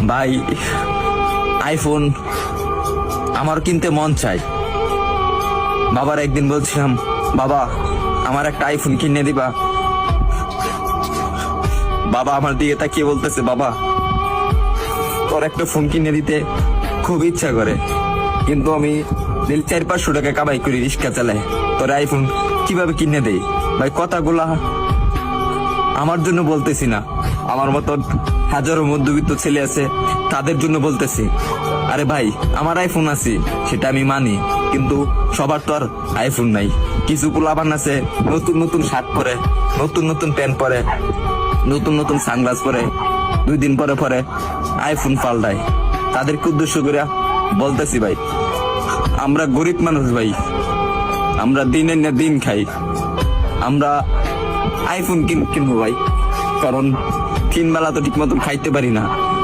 ভাই আইফোন আমার কিনতে মন চাই। বাবার একদিন বলছিলাম, বাবা আমার একটা আইফোন কিনে দিবা। বাবা আমার দিকে তাকিয়ে বলতেছে, বাবা তোর একটা ফোন কিনে দিতে খুব ইচ্ছা করে, কিন্তু আমি 400-500 টাকা কামাই করি, রিক্সা চালাই, তোর আইফোন কিভাবে কিনে দেই? ভাই কথাগুলা আমার জন্য বলতেছি না, আমার মতন হাজারো মধ্যবিত্ত ছেলে আছে তাদের জন্য বলতেছি। আরে ভাই আমার আইফোন আছে সেটা আমি মানি, কিন্তু সবার তো আর আইফোন নাই। কিছু পোলাপান আছে নতুন নতুন শার্ট পরে, নতুন নতুন প্যান্ট পরে, নতুন নতুন সানগ্লাস পরে, 2 দিন পরে পরে আইফোন পাল্টায়। তাদেরকে উদ্দেশ্য করে বলতেছি, ভাই আমরা গরিব মানুষ, ভাই আমরা দিনের না দিন খাই, আমরা আইফোন কিনবো ভাই, কারণ 3 বেলা তো ঠিক মতন খাইতে পারি না।